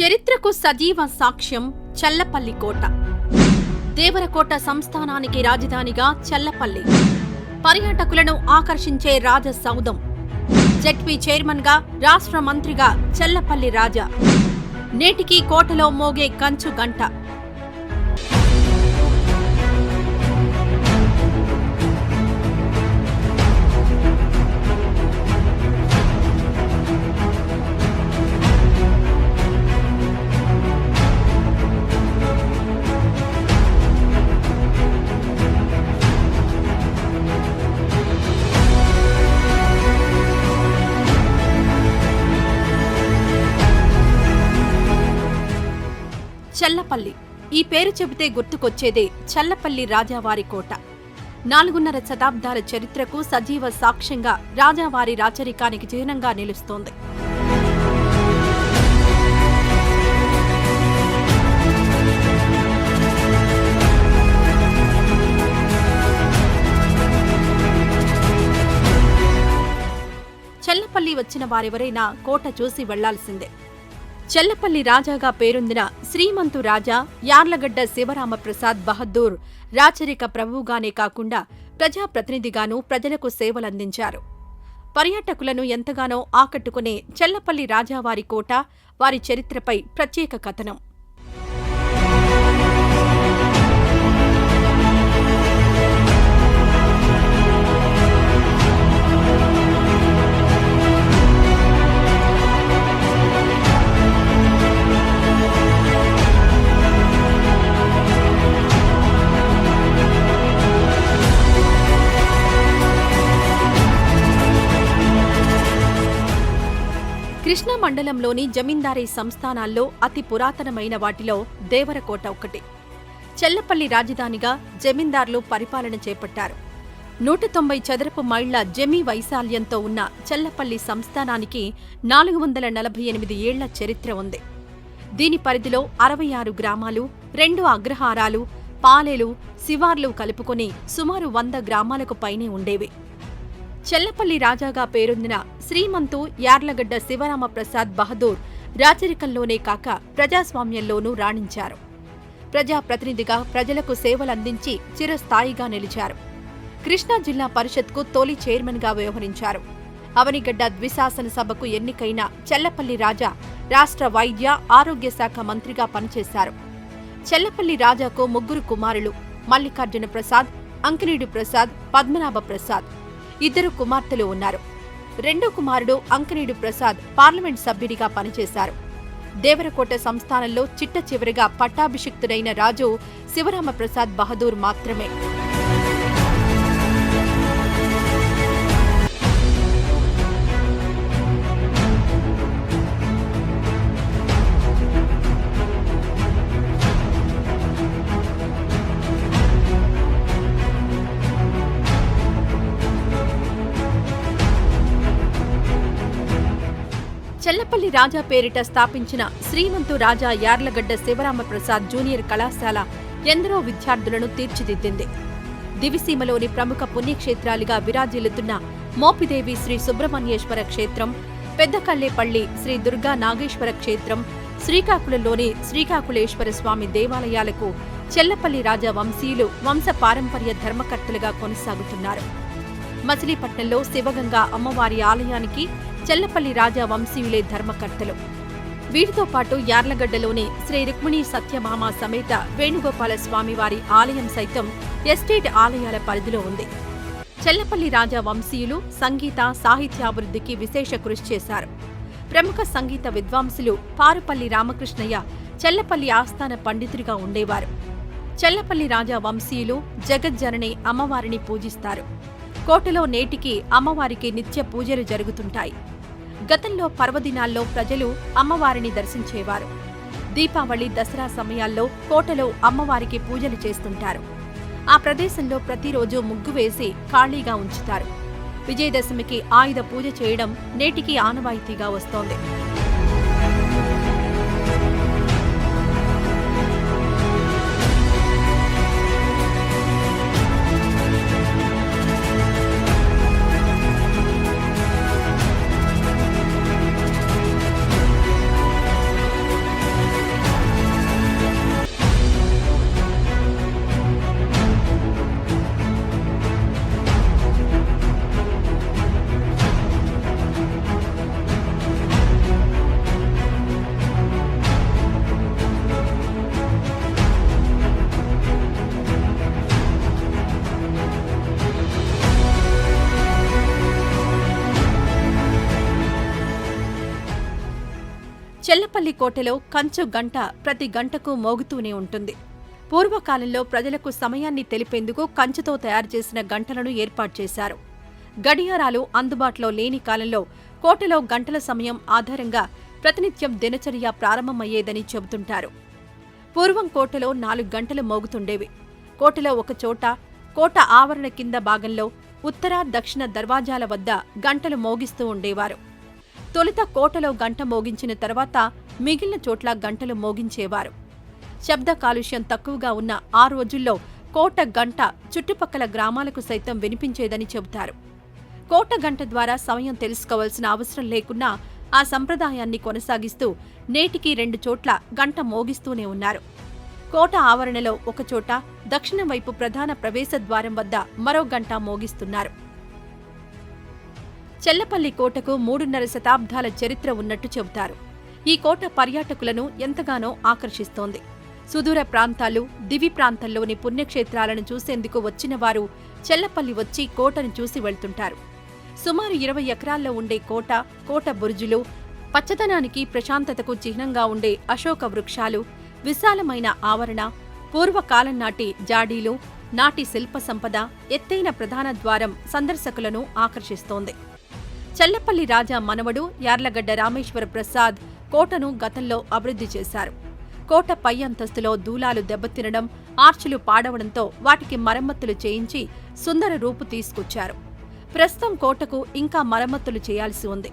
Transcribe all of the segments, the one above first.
చరిత్రకు సజీవ సాక్ష్యం చల్లపల్లి కోట. దేవరకోట సంస్థానానికి రాజధానిగా చల్లపల్లి. పర్యాటకులను ఆకర్షించే రాజసౌధం. జెడ్పీ చైర్మన్గా, రాష్ట్ర మంత్రిగా చల్లపల్లి రాజా. నేటికి కోటలో మోగే కంచు గంట. చల్లపల్లి ఈ పేరు చెబితే గుర్తుకొచ్చేదే చల్లపల్లి రాజావారి కోట. 4.5 శతాబ్దాల చరిత్రకు సజీవ సాక్ష్యంగా రాజావారి రాచరికానికి చిహ్నంగా నిలుస్తోంది. చల్లపల్లి వచ్చిన వారెవరైనా కోట చూసి వెళ్లాల్సిందే. చల్లపల్లి రాజాగా పేరొందిన శ్రీమంతు రాజా యార్లగడ్డ శివరామప్రసాద్ బహద్దూర్ రాచరిక ప్రభువుగానే కాకుండా ప్రజాప్రతినిధిగానూ ప్రజలకు సేవలందించారు. పర్యాటకులను ఎంతగానో ఆకట్టుకునే చల్లపల్లి రాజావారి కోట, వారి చరిత్రపై ప్రత్యేక కథనం. కృష్ణా మండలంలోని జమీందారీ సంస్థానాల్లో అతి పురాతనమైన వాటిలో దేవరకోట ఒకటి. చల్లపల్లి రాజధానిగా జమీందార్లు పరిపాలన చేపట్టారు. 190 చదరపు మైళ్ల జమీ వైశాల్యంతో ఉన్న చల్లపల్లి సంస్థానానికి 448 ఏళ్ల చరిత్ర ఉంది. దీని పరిధిలో 66 గ్రామాలు, 2 అగ్రహారాలు, పాలెలు, శివార్లు కలుపుకొని సుమారు 100 గ్రామాలకు పైనే ఉండేవి. చల్లపల్లి రాజాగా పేరొందిన శ్రీమంతు యార్లగడ్డ శివరామప్రసాద్ బహదూర్ రాచరికంలోనే కాక ప్రజాస్వామ్యంలోనూ రాణించారు. ప్రజాప్రతినిధిగా ప్రజలకు సేవలందించి చిరస్థాయిగా నిలిచారు. కృష్ణా జిల్లా పరిషత్కు తొలి చైర్మన్గా వ్యవహరించారు. అవనిగడ్డ ద్విశాసన సభకు ఎన్నికైన చల్లపల్లి రాజా రాష్ట్ర వైద్య, ఆరోగ్య శాఖ మంత్రిగా పనిచేశారు. చల్లపల్లి రాజాకు 3 కుమారులు: మల్లికార్జున ప్రసాద్, అంకినీడు ప్రసాద్, పద్మనాభ ప్రసాద్. 2 కుమార్తెలు ఉన్నారు. 2వ కుమారుడు అంకినీడు ప్రసాద్ పార్లమెంట్ సభ్యుడిగా పనిచేశారు. దేవరకోట సంస్థానంలో చిట్ట చివరిగా పట్టాభిషిక్తుడైన రాజు శివరామప్రసాద్ బహదూర్ మాత్రమే. చల్లపల్లి రాజా పేరిట స్థాపించిన శ్రీమంతు రాజా యార్లగడ్డ శివరామప్రసాద్ జూనియర్ కళాశాల ఎందరో విద్యార్థులను తీర్చిదిద్దింది. దివిసీమలోని ప్రముఖ పుణ్యక్షేత్రాలుగా విరాజిల్లుతున్న మోపిదేవి శ్రీ సుబ్రహ్మణ్యేశ్వర క్షేత్రం, పెద్దకళ్లేపల్లి శ్రీ దుర్గా నాగేశ్వర క్షేత్రం, శ్రీకాకుళంలోని శ్రీకాకుళేశ్వర స్వామి దేవాలయాలకు చల్లపల్లి రాజా వంశీయులు వంశ పారంపర్య ధర్మకర్తలుగా కొనసాగుతున్నారు. మచిలీపట్నంలో శివగంగా అమ్మవారి ఆలయానికి చల్లపల్లి రాజా వంశీయులే ధర్మకర్తలు. వీటితో పాటు యార్లగడ్డలోని శ్రీ రుక్మిణీ సత్యభామ సమేత వేణుగోపాల స్వామివారి ఆలయం సైతం ఎస్టేట్ ఆలయాల పరిధిలో ఉంది. చల్లపల్లి రాజా వంశీయులు సంగీత, సాహిత్యాభివృద్ధికి విశేష కృషి చేశారు. ప్రముఖ సంగీత విద్వాంసులు పారుపల్లి రామకృష్ణయ్య చల్లపల్లి ఆస్థాన పండితుడిగా ఉండేవారు. చల్లపల్లి రాజా వంశీయులు జగజ్జనని అమ్మవారిని పూజిస్తారు. కోటలో నేటికి అమ్మవారికి నిత్య పూజలు జరుగుతుంటాయి. గతంలో పర్వదినాల్లో ప్రజలు అమ్మవారిని దర్శించేవారు. దీపావళి, దసరా సమయాల్లో కోటలో అమ్మవారికి పూజలు చేస్తుంటారు. ఆ ప్రదేశంలో ప్రతిరోజు ముగ్గు వేసి ఖాళీగా ఉంచుతారు. విజయదశమికి ఆయుధ పూజ చేయడం నేటికి ఆనవాయితీగా వస్తోంది. చెల్లపల్లి కోటలో కంచు గంట ప్రతి గంటకు మోగుతూనే ఉంటుంది. పూర్వకాలంలో ప్రజలకు సమయాన్ని తెలిపేందుకు కంచుతో తయారు చేసిన గంటలను ఏర్పాటు చేశారు. గడియారాలు అందుబాటులో లేని కాలంలో కోటలో గంటల సమయం ఆధారంగా ప్రతినిత్యం దినచర్య ప్రారంభమయ్యేదని చెబుతుంటారు. పూర్వం కోటలో 4 గంటలు మోగుతుండేవి. కోటలో ఒకచోట కోట ఆవరణ కింద భాగంలో ఉత్తర దక్షిణ దర్వాజాల వద్ద గంటలు మోగిస్తూ ఉండేవారు. తొలుత కోటలో గంట మోగించిన తర్వాత మిగిలిన చోట్ల గంటలు మోగించేవారు. శబ్ద కాలుష్యం తక్కువగా ఉన్న ఆ రోజుల్లో కోట గంట చుట్టుపక్కల గ్రామాలకు సైతం వినిపించేదని చెబుతారు. కోట గంట ద్వారా సమయం తెలుసుకోవాల్సిన అవసరం లేకున్నా ఆ సంప్రదాయాన్ని కొనసాగిస్తూ నేటికి 2 చోట్ల గంట మోగిస్తూనే ఉన్నారు. కోట ఆవరణలో ఒకచోట దక్షిణం వైపు ప్రధాన ప్రవేశ ద్వారం వద్ద మరో గంట మోగిస్తున్నారు. చెల్లపల్లి కోటకు 3.5 శతాబ్దాల చరిత్ర ఉన్నట్టు చెబుతారు. ఈ కోట పర్యాటకులను ఎంతగానో ఆకర్షిస్తోంది. సుదూర ప్రాంతాలు, దివి ప్రాంతంలోని పుణ్యక్షేత్రాలను చూసేందుకు వచ్చిన వారు చెల్లపల్లి వచ్చి కోటను చూసి వెళ్తుంటారు. సుమారు 20 ఎకరాల్లో ఉండే కోట, కోట బురుజులు, పచ్చదనానికి ప్రశాంతతకు చిహ్నంగా ఉండే అశోక వృక్షాలు, విశాలమైన ఆవరణ, పూర్వకాలం నాటి జాడీలు, నాటి శిల్ప సంపద, ఎత్తైన ప్రధాన ద్వారం సందర్శకులను ఆకర్షిస్తోంది. చెల్లపల్లి రాజా మనవడు యార్లగడ్డ రామేశ్వర ప్రసాద్ కోటను గతంలో అభివృద్ధి చేశారు. కోట పై అంతస్తులో దూలాలు దెబ్బతినడం, ఆర్చులు పాడవడంతో వాటికి మరమ్మతులు చేయించి సుందర రూపు తీసుకొచ్చారు. ప్రస్తుతం కోటకు ఇంకా మరమ్మతులు చేయాల్సి ఉంది.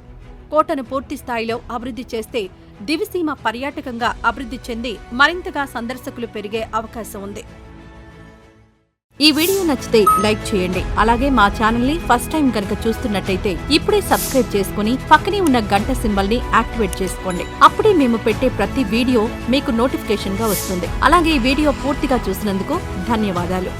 కోటను పూర్తి స్థాయిలో అభివృద్ధి చేస్తే దివిసీమ పర్యాటకంగా అభివృద్ధి చెంది మరింతగా సందర్శకులు పెరిగే అవకాశం ఉంది. ఈ వీడియో నచ్చితే లైక్ చేయండి. అలాగే మా ఛానల్ ని ఫస్ట్ టైం కనుక చూస్తున్నట్టయితే ఇప్పుడే సబ్స్క్రైబ్ చేసుకుని పక్కనే ఉన్న గంట సింబల్ ని యాక్టివేట్ చేసుకోండి. అప్పుడే మేము పెట్టే ప్రతి వీడియో మీకు నోటిఫికేషన్ గా వస్తుంది. అలాగే ఈ వీడియో పూర్తిగా చూసినందుకు ధన్యవాదాలు.